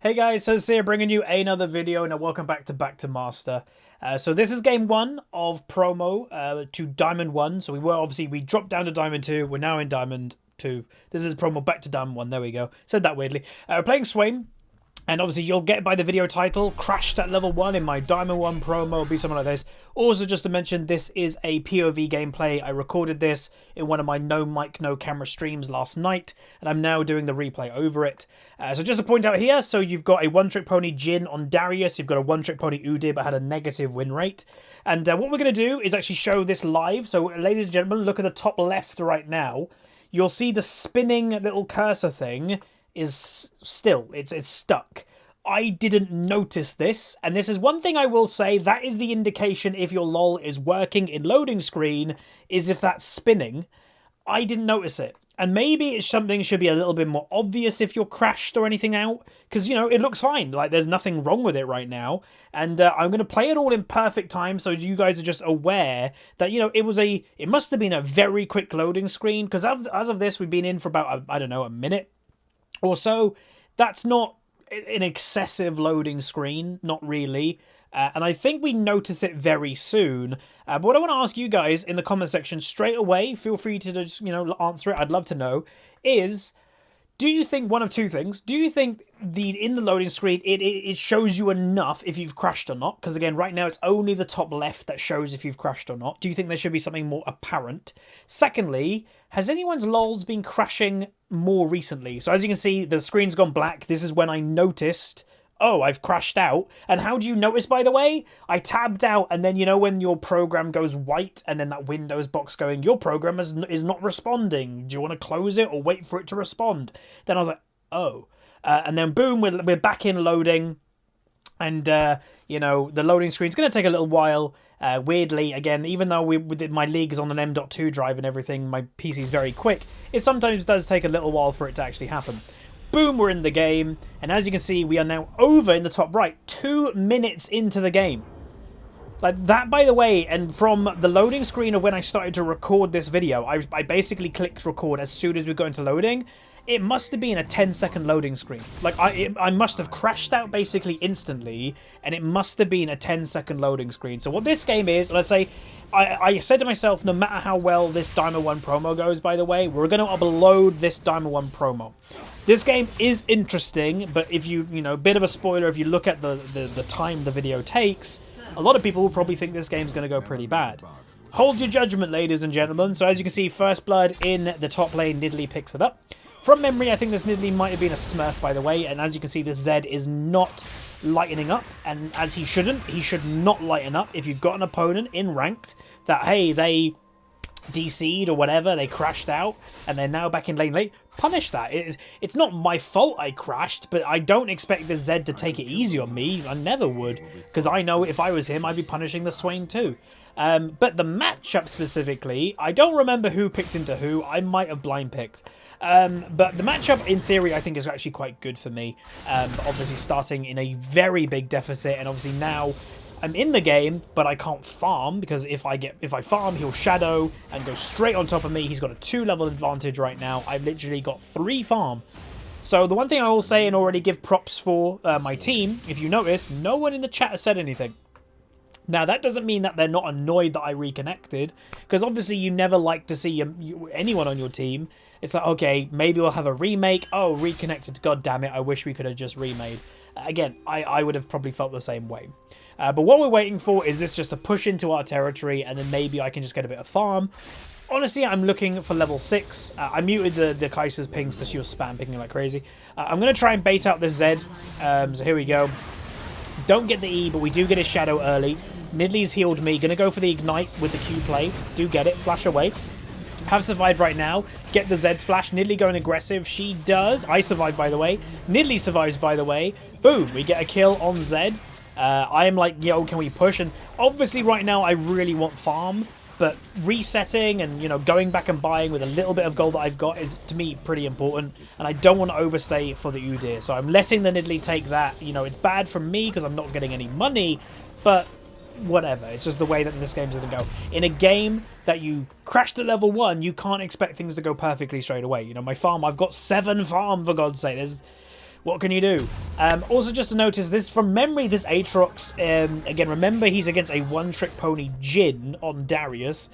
Hey guys, Huzzy here bringing you another video and welcome back to Master. So this is game 1 of promo to Diamond 1. So we dropped down to Diamond 2, we're now in Diamond 2. This is promo back to Diamond 1, there we go. Said that weirdly. We're playing Swain. And obviously you'll get by the video title, crashed at level 1 in my Diamond 1 promo, be something like this. Also just to mention, this is a POV gameplay. I recorded this in one of my no mic, no camera streams last night, and I'm now doing the replay over it. So just to point out here, so you've got a one-trick pony Jin on Darius, you've got a one-trick pony Udyr, but had a negative win rate. And what we're going to do is actually show this live. So ladies and gentlemen, look at the top left right now. You'll see the spinning little cursor thing is still, it's stuck. I didn't notice this, and this is one thing I will say, that is the indication if your LOL is working in loading screen, is if that's spinning. I didn't notice it, and maybe it's something should be a little bit more obvious if you're crashed or anything out, because, you know, it looks fine, like there's nothing wrong with it right now, and I'm going to play it all in perfect time, so you guys are just aware that, you know, it must have been a very quick loading screen, because as of this, we've been in for about, I don't know, a minute or so. That's not an excessive loading screen, not really, and I think we notice it very soon. But what I want to ask you guys in the comment section straight away, feel free to just, you know, answer it, I'd love to know, is, do you think one of two things? Do you think in the loading screen it shows you enough if you've crashed or not? Because again, right now it's only the top left that shows if you've crashed or not. Do you think there should be something more apparent? Secondly, has anyone's LOLs been crashing more recently? So as you can see, the screen's gone black. This is when I noticed, oh, I've crashed out. And how do you notice, by the way? I tabbed out, and then, you know, when your program goes white and then that Windows box going, your program is not responding. Do you want to close it or wait for it to respond? Then I was like, oh. And then boom, we're back in loading. And, you know, the loading screen's going to take a little while. Weirdly, again, even though my league is on an M.2 drive and everything, my PC's very quick, it sometimes does take a little while for it to actually happen. Boom, we're in the game. And as you can see, we are now over in the top right, 2 minutes into the game. Like that, by the way, and from the loading screen of when I started to record this video, I basically clicked record as soon as we go into loading. It must have been a 10-second loading screen. Like, I must have crashed out basically instantly, and it must have been a 10-second loading screen. So what this game is, let's say, I said to myself, no matter how well this Diamond 1 promo goes, by the way, we're going to upload this Diamond 1 promo. This game is interesting, but if you know, bit of a spoiler, if you look at the time the video takes, a lot of people will probably think this game's going to go pretty bad. Hold your judgment, ladies and gentlemen. So as you can see, first blood in the top lane, Nidalee picks it up. From memory, I think this Nidalee might have been a Smurf, by the way, and as you can see, this Zed is not lightening up, and as he shouldn't, he should not lighten up. If you've got an opponent in ranked that, hey, they DC'd or whatever, they crashed out, and they're now back in lane late, punish that. It's not my fault I crashed, but I don't expect the Zed to take it easy on me. I never would, because I know if I was him, I'd be punishing the Swain too. But the matchup specifically, I don't remember who picked into who. I might have blind picked. But the matchup, in theory, I think is actually quite good for me. But obviously starting in a very big deficit, and obviously now I'm in the game, but I can't farm, because if I farm, he'll shadow and go straight on top of me. He's got a 2-level advantage right now. I've literally got 3 farm. So the one thing I will say and already give props for my team, if you notice, no one in the chat has said anything. Now, that doesn't mean that they're not annoyed that I reconnected, because obviously you never like to see anyone on your team. It's like, okay, maybe we'll have a remake. Oh, reconnected. God damn it, I wish we could have just remade. Again, I would have probably felt the same way. But what we're waiting for is this just to push into our territory, and then maybe I can just get a bit of farm. Honestly, I'm looking for level 6. I muted the Kaiser's pings because she was spam pinging like crazy. I'm going to try and bait out this Zed. So here we go. Don't get the E, but we do get his shadow early. Nidalee's healed me. Gonna go for the ignite with the Q play. Do get it. Flash away. Have survived right now. Get the Zed's flash. Nidalee going aggressive. She does. I survived, by the way. Nidalee survives, by the way. Boom. We get a kill on Zed. I am like, yo, can we push? And obviously right now I really want farm. But resetting and, you know, going back and buying with a little bit of gold that I've got is, to me, pretty important. And I don't want to overstay for the Udyr. So I'm letting the Nidalee take that. You know, it's bad for me because I'm not getting any money. But whatever. It's just the way that this game's going to go. In a game that you crashed at level 1, you can't expect things to go perfectly straight away. You know, my farm, I've got 7 farm, for God's sake. What can you do? Also, just to notice, this from memory, this Aatrox, again, remember he's against a one-trick pony Jin on Darius.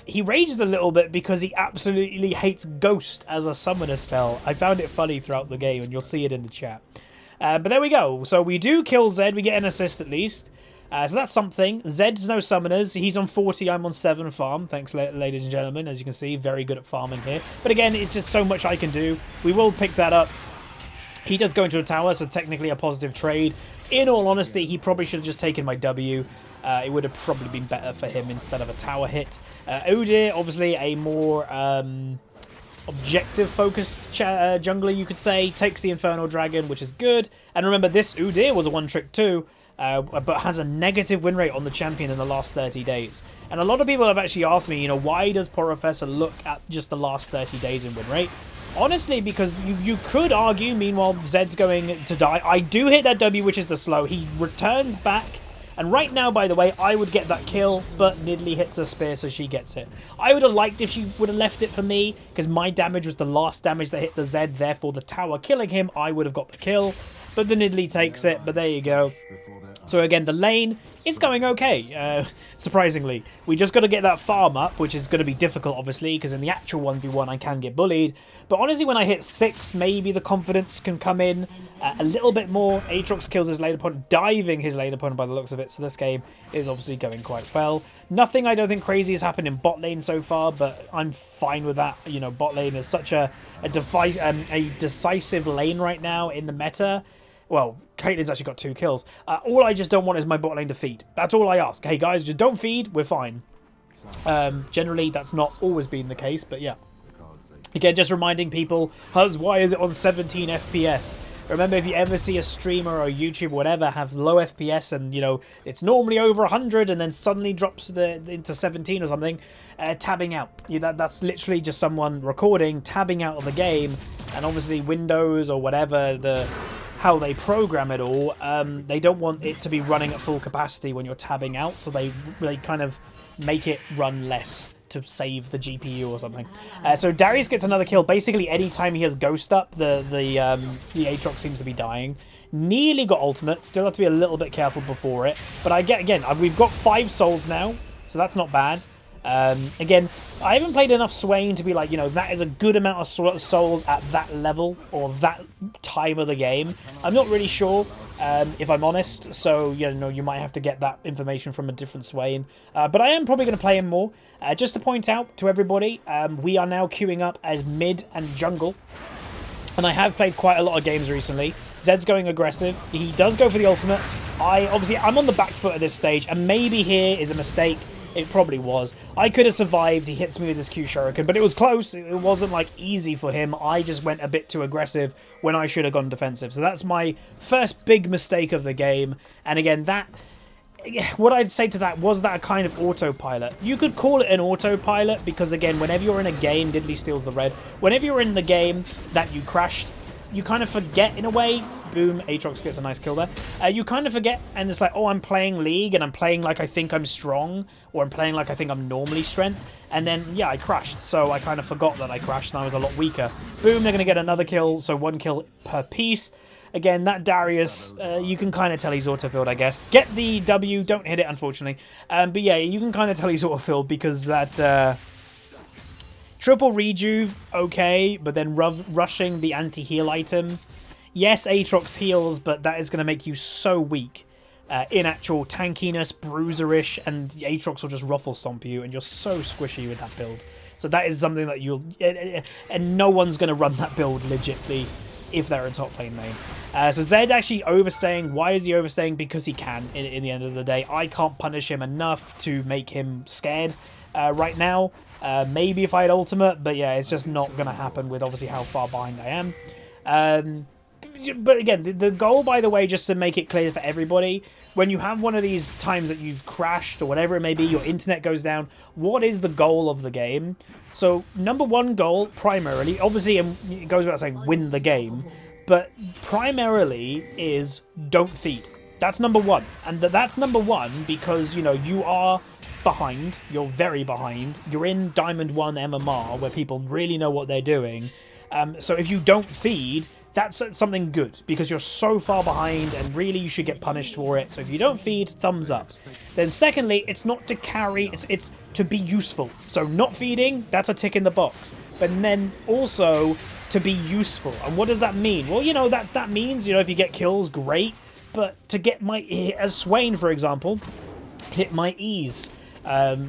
He rages a little bit because he absolutely hates Ghost as a summoner spell. I found it funny throughout the game, and you'll see it in the chat. But there we go. So we do kill Zed. We get an assist at least. So that's something. Zed's no summoners. He's on 40. I'm on 7 farm. Thanks, ladies and gentlemen. As you can see, very good at farming here. But again, it's just so much I can do. We will pick that up. He does go into a tower, so technically a positive trade. In all honesty, he probably should have just taken my W. It would have probably been better for him instead of a tower hit. Udyr, obviously a more objective-focused jungler, you could say. Takes the Infernal Dragon, which is good. And remember, this Udyr was a one-trick too. But has a negative win rate on the champion in the last 30 days. And a lot of people have actually asked me, you know, why does Professor look at just the last 30 days in win rate? Honestly, because you could argue, meanwhile, Zed's going to die. I do hit that W, which is the slow. He returns back. And right now, by the way, I would get that kill, but Nidalee hits her spear, so she gets it. I would have liked if she would have left it for me, because my damage was the last damage that hit the Zed, therefore the tower killing him, I would have got the kill. But the Nidalee takes it, but there you go. So again, the lane is going okay, surprisingly. We just got to get that farm up, which is going to be difficult, obviously, because in the actual 1v1 I can get bullied. But honestly, when I hit 6, maybe the confidence can come in a little bit more. Aatrox kills his lane opponent, diving his lane opponent by the looks of it. So this game is obviously going quite well. Nothing I don't think crazy has happened in bot lane so far, but I'm fine with that. You know, bot lane is such a decisive lane right now in the meta. Well, Caitlyn's actually got 2 kills. All I just don't want is my bot lane to feed. That's all I ask. Hey guys, just don't feed, we're fine. Generally, that's not always been the case, but yeah. Again, just reminding people, Huz, why is it on 17 FPS? Remember, if you ever see a streamer or YouTube or whatever have low FPS and, you know, it's normally over 100 and then suddenly drops into 17 or something, tabbing out. Yeah, that's literally just someone recording, tabbing out of the game, and obviously Windows or whatever, how they program it all, they don't want it to be running at full capacity when you're tabbing out, so they kind of make it run less to save the GPU or something. So Darius gets another kill. Basically, anytime he has Ghost up, the Aatrox seems to be dying. Nearly got ultimate. Still have to be a little bit careful before it. But we've got 5 souls now, so that's not bad. Again, I haven't played enough Swain to be like, you know, that is a good amount of souls at that level or that time of the game. I'm not really sure, if I'm honest, so, you know, you might have to get that information from a different Swain. But I am probably going to play him more. Just to point out to everybody, we are now queuing up as mid and jungle. And I have played quite a lot of games recently. Zed's going aggressive. He does go for the ultimate. I'm on the back foot at this stage, and maybe here is a mistake. It probably was. I could have survived. He hits me with his Q Shuriken, but it was close. It wasn't like easy for him. I just went a bit too aggressive when I should have gone defensive. So that's my first big mistake of the game. And again, what I'd say to that, was that a kind of autopilot? You could call it an autopilot because, again, whenever you're in a game, Nidalee steals the red. Whenever you're in the game that you crashed, you kind of forget in a way. Boom, Aatrox gets a nice kill there. You kind of forget, and it's like, oh, I'm playing League, and I'm playing like I think I'm strong, or I'm playing like I think I'm normally strength. And then, yeah, I crashed, so I kind of forgot that I crashed, and I was a lot weaker. Boom, they're going to get another kill, so 1 kill per piece. Again, that Darius, you can kind of tell he's auto-filled, I guess. Get the W, don't hit it, unfortunately. But yeah, you can kind of tell he's auto-filled because that triple rejuve, okay, but then rushing the anti-heal item. Yes, Aatrox heals, but that is going to make you so weak in actual tankiness, bruiserish, and Aatrox will just ruffle stomp you, and you're so squishy with that build. So that is something that you'll... And no one's going to run that build legitly if they're a top lane main. So Zed actually overstaying. Why is he overstaying? Because he can, in the end of the day. I can't punish him enough to make him scared right now. Maybe if I had ultimate, but yeah, it's just not going to happen with obviously how far behind I am. But again, the goal, by the way, just to make it clear for everybody, when you have one of these times that you've crashed or whatever it may be, your internet goes down, what is the goal of the game? So, number 1 goal, primarily, obviously, it goes without saying, win the game, but primarily is don't feed. That's number 1. And that's number 1 because, you know, you are behind, you're very behind, you're in Diamond 1 MMR, where people really know what they're doing. So if you don't feed, that's something good, because you're so far behind and really you should get punished for it. So if you don't feed, thumbs up. Then secondly, it's not to carry, it's to be useful. So not feeding, that's a tick in the box. But then also to be useful. And what does that mean? Well, you know, that means, you know, if you get kills, great. But to get my, as Swain, for example, hit my E's,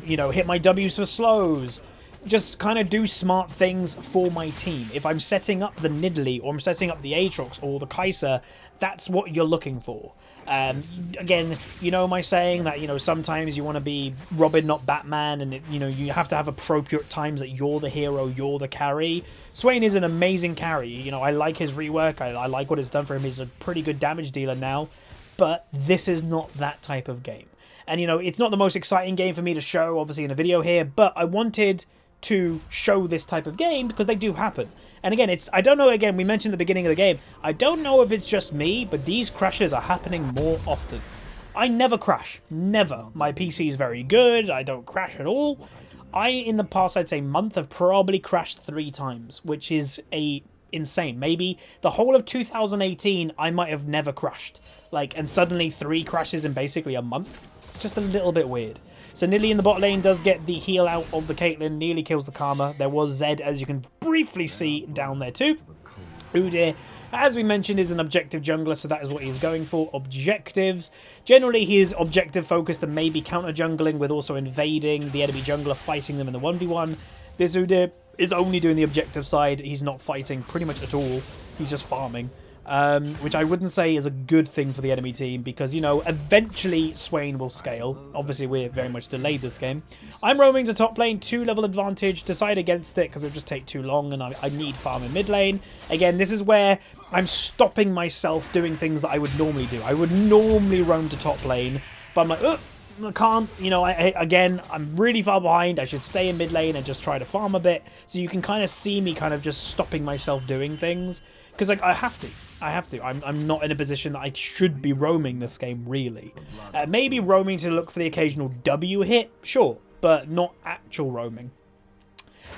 you know, hit my W's for slows, just kind of do smart things for my team. If I'm setting up the Nidalee, or I'm setting up the Aatrox or the Kai'Sa, that's what you're looking for. Again, you know my saying that, you know, sometimes you want to be Robin, not Batman, and, you know, you have to have appropriate times that you're the hero, you're the carry. Swain is an amazing carry. You know, I like his rework. I like what it's done for him. He's a pretty good damage dealer now, but this is not that type of game. And, you know, it's not the most exciting game for me to show, obviously, in a video here, but I wanted to show this type of game because they do happen. And again, I don't know, again, we mentioned at the beginning of the game, I don't know if it's just me, but these crashes are happening more often. I never crash. Never. My PC is very good. I don't crash at all. In the past, I'd say month, have probably crashed 3 times, which is insane. Maybe the whole of 2018, I might have never crashed. Like, and suddenly 3 crashes in basically a month. It's just a little bit weird. So Nidalee in the bot lane does get the heal out of the Caitlyn, nearly kills the Karma. There was Zed, as you can briefly see down there too. Udyr, as we mentioned, is an objective jungler, so that is what he's going for, objectives. Generally, he is objective focused and maybe counter jungling with also invading the enemy jungler, fighting them in the 1v1. This Udyr is only doing the objective side. He's not fighting pretty much at all. He's just farming. Which I wouldn't say is a good thing for the enemy team because, you know, eventually Swain will scale. Obviously, we're very much delayed this game. I'm roaming to top lane, 2-level advantage. Decide against it because it'll just take too long and I need farm in mid lane. Again, this is where I'm stopping myself doing things that I would normally do. I would normally roam to top lane, but I'm like, oh, I can't, you know, again, I'm really far behind. I should stay in mid lane and just try to farm a bit. So you can kind of see me kind of just stopping myself doing things. Because, like, I have to. I'm not in a position that I should be roaming this game, really. Maybe roaming to look for the occasional W hit, sure, but not actual roaming.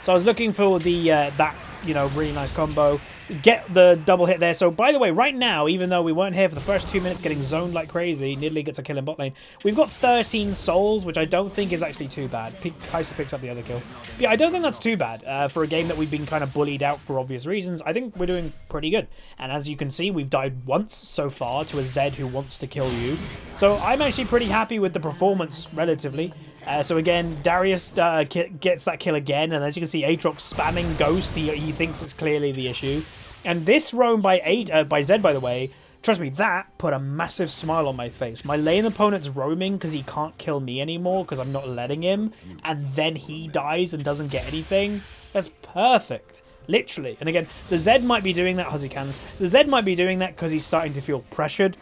So I was looking for the that, you know, really nice combo. Get the double hit there. So, by the way, right now, even though we weren't here for the first 2 minutes getting zoned like crazy, Nidalee gets a kill in bot lane. We've got 13 souls, which I don't think is actually too bad. Kai'Sa picks up the other kill. But yeah, I don't think that's too bad for a game that we've been kind of bullied out for obvious reasons. I think we're doing pretty good. And as you can see, we've died once so far to a Zed who wants to kill you. So I'm actually pretty happy with the performance, relatively. So again, Darius gets that kill again, and as you can see, Aatrox spamming Ghost. He thinks it's clearly the issue. And this roam by Zed, by the way, trust me, that put a massive smile on my face. My lane opponent's roaming because he can't kill me anymore because I'm not letting him, and then he dies and doesn't get anything. That's perfect. Literally. And again, the Zed might be doing that, HuzzyGames. The Zed might be doing that because he's starting to feel pressured.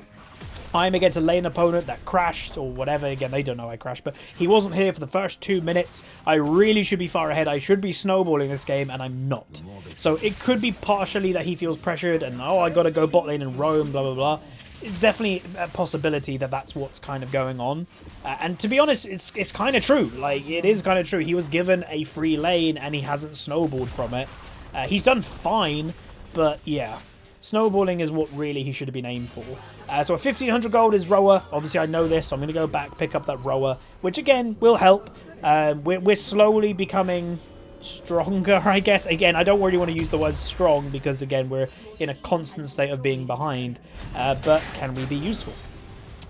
I'm against a lane opponent that crashed or whatever. Again, they don't know I crashed, but he wasn't here for the first 2 minutes. I really should be far ahead. I should be snowballing this game, and I'm not. So it could be partially that he feels pressured and, oh, I got to go bot lane and roam, blah, blah, blah. It's definitely a possibility that that's what's kind of going on. And to be honest, it's kind of true. Like, it is kind of true. He was given a free lane, and he hasn't snowballed from it. He's done fine, but yeah. Snowballing is what really he should have been aimed for. So 1500 gold is Rower. Obviously, I know this, so I'm going to go back, pick up that Rower, which again will help. We're slowly becoming stronger, I guess. Again, I don't really want to use the word strong because, again, we're in a constant state of being behind. But can we be useful?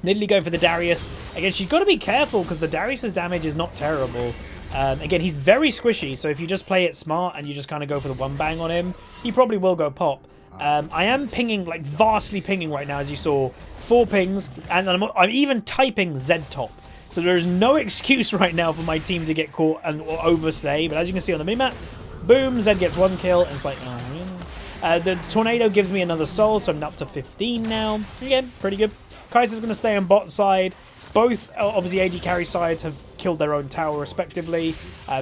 Nidalee going for the Darius. Again, she's got to be careful because the Darius's damage is not terrible. Again, he's very squishy, so if you just play it smart and you just kind of go for the one bang on him, he probably will go pop. I am pinging, like vastly pinging right now, as you saw. 4 pings, and I'm even typing Z top. So there's no excuse right now for my team to get caught or overstay. But as you can see on the minimap, boom, Zed gets 1 kill, and it's like, oh, really? The tornado gives me another soul, so I'm up to 15 now. Again, pretty good. Kai'Sa's going to stay on bot side. Both, obviously, AD carry sides have killed their own tower, respectively.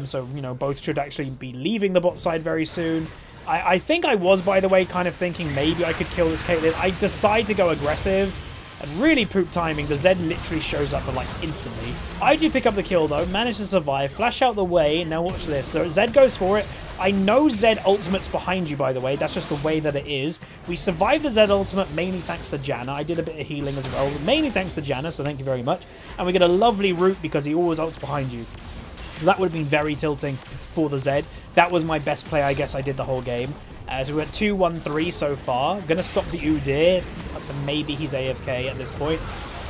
So, you know, both should actually be leaving the bot side very soon. I think I was, by the way, kind of thinking maybe I could kill this Caitlyn. I decide to go aggressive and really poop timing. The Zed literally shows up like instantly. I do pick up the kill though, manage to survive, flash out the way. Now watch this. So Zed goes for it. I know Zed ultimate's behind you, by the way. That's just the way that it is. We survived the Zed ultimate mainly thanks to Janna. I did a bit of healing as well, mainly thanks to Janna, so thank you very much. And we get a lovely root because he always ults behind you. So that would have been very tilting for the Zed. That was my best play, I guess I did the whole game. So we went 2-1-3 so far. Gonna stop the Udyr. Maybe he's AFK at this point.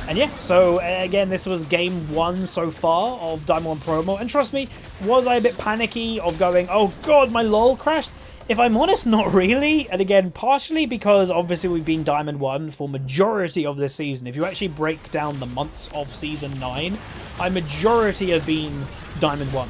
And yeah, so again, this was game 1 so far of Diamond 1 promo. And trust me, was I a bit panicky of going, oh god, my LOL crashed? If I'm honest, not really. And again, partially because obviously we've been Diamond 1 for majority of this season. If you actually break down the months of Season 9, I majority have been Diamond 1.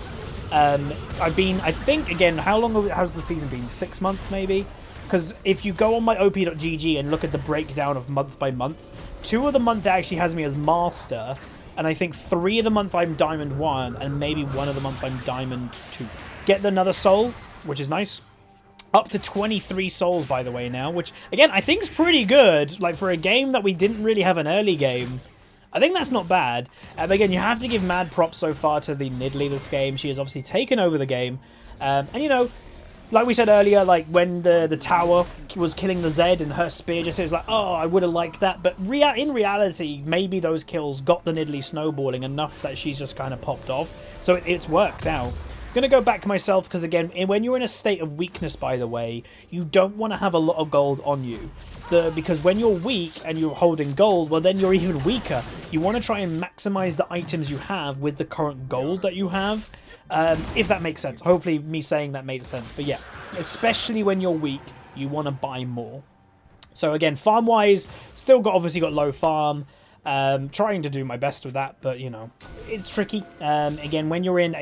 I've been, I think, again, how long has the season been? 6 months, maybe? Because if you go on my op.gg and look at the breakdown of month by month, 2 of the month actually has me as Master, and I think 3 of the month I'm Diamond 1, and maybe 1 of the month I'm Diamond 2. Get another soul, which is nice. Up to 23 souls, by the way, now, which, again, I think is pretty good. Like, for a game that we didn't really have an early game, I think that's not bad. But again, you have to give mad props so far to the Nidalee this game. She has obviously taken over the game. And, you know, like we said earlier, like, when the tower was killing the Zed and her spear just is like, oh, I would have liked that. But in reality, maybe those kills got the Nidalee snowballing enough that she's just kind of popped off. So it's worked out. I'm going to go back myself because, again, when you're in a state of weakness, by the way, you don't want to have a lot of gold on you. Because when you're weak and you're holding gold, well, then you're even weaker. You want to try and maximize the items you have with the current gold that you have, if that makes sense. Hopefully me saying that made sense. But yeah, especially when you're weak, you want to buy more. So again, farm-wise, still obviously got low farm. Trying to do my best with that, but you know, it's tricky. Again, when you're in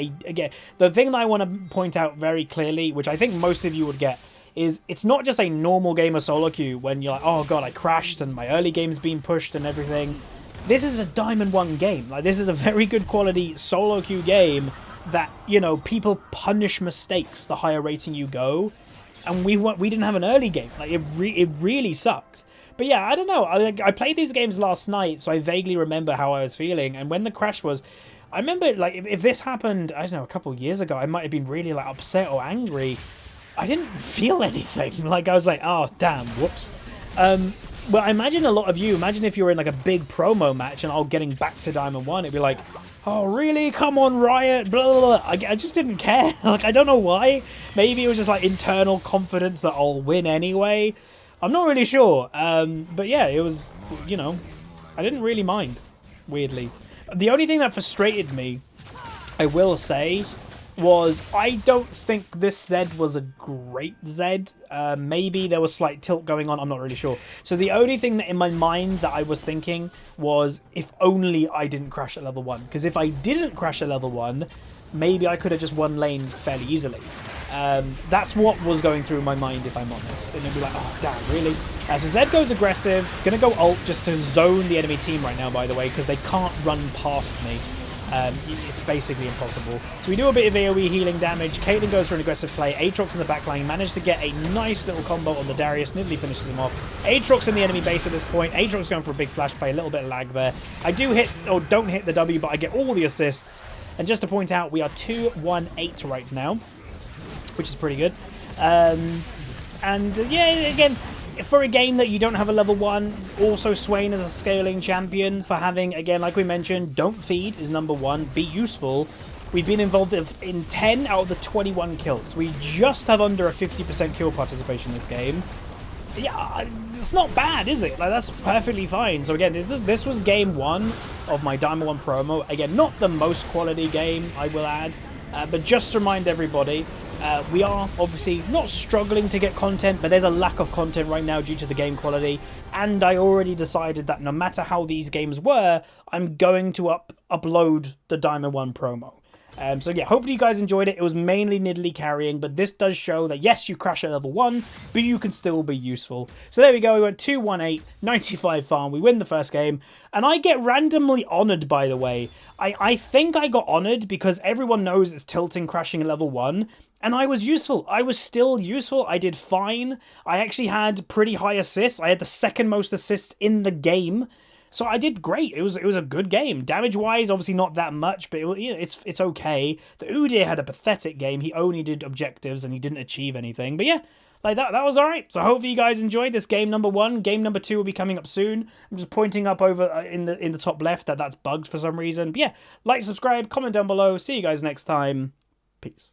the thing that I want to point out very clearly, which I think most of you would get, is it's not just a normal game of solo queue when you're like, oh god, I crashed and my early game's been pushed and everything. This is a Diamond 1 game. Like, this is a very good quality solo queue game that, you know, people punish mistakes the higher rating you go, and we didn't have an early game. Like, it really sucked. But yeah, I don't know. I played these games last night, so I vaguely remember how I was feeling. And when the crash was, I remember, like, if this happened, I don't know, a couple of years ago, I might have been really, like, upset or angry. I didn't feel anything. Like, I was like, oh, damn, whoops. Well, I imagine a lot of you, imagine if you were in, like, a big promo match and getting back to Diamond 1, it'd be like, oh, really? Come on, Riot, blah, blah, blah. I just didn't care. Like, I don't know why. Maybe it was just, like, internal confidence that I'll win anyway. I'm not really sure, but yeah, it was, you know, I didn't really mind, weirdly. The only thing that frustrated me, I will say, was I don't think this Zed was a great Zed. Maybe there was slight tilt going on, I'm not really sure. So the only thing that in my mind that I was thinking was if only I didn't crash at level 1. Because if I didn't crash at level 1, maybe I could have just won lane fairly easily. That's what was going through my mind, if I'm honest. And it'd be like, oh, damn, really? So Zed goes aggressive. Gonna go ult just to zone the enemy team right now, by the way, because they can't run past me. It's basically impossible. So we do a bit of AoE healing damage. Caitlyn goes for an aggressive play. Aatrox in the backline managed to get a nice little combo on the Darius. Nidalee finishes him off. Aatrox in the enemy base at this point. Aatrox going for a big flash play. A little bit of lag there. I do hit, or don't hit the W, but I get all the assists. And just to point out, we are 2-1-8 right now, which is pretty good. Yeah, again, for a game that you don't have a level 1, also Swain is a scaling champion for having, again, like we mentioned, don't feed is number 1, be useful. We've been involved in 10 out of the 21 kills. We just have under a 50% kill participation in this game. Yeah, it's not bad, is it? Like, that's perfectly fine. So again, this was game 1 of my Diamond 1 promo. Again, not the most quality game, I will add. But just to remind everybody, we are obviously not struggling to get content, but there's a lack of content right now due to the game quality. And I already decided that no matter how these games were, I'm going to upload the Diamond 1 promo. So yeah, hopefully you guys enjoyed it. It was mainly Nidalee carrying, but this does show that yes, you crash at level 1, but you can still be useful. So there we go, we went 2-1-8, 95 farm, we win the first game, and I get randomly honoured, by the way. I think I got honoured because everyone knows it's tilting crashing at level 1, and I was useful. I was still useful. I did fine. I actually had pretty high assists. I had the second most assists in the game. So I did great. It was a good game. Damage wise, obviously not that much, but it's okay. The Udyr had a pathetic game. He only did objectives and he didn't achieve anything. But yeah, like that was all right. So hopefully you guys enjoyed this game number 1. Game number 2 will be coming up soon. I'm just pointing up over in the top left that's bugged for some reason. But yeah, like, subscribe, comment down below. See you guys next time. Peace.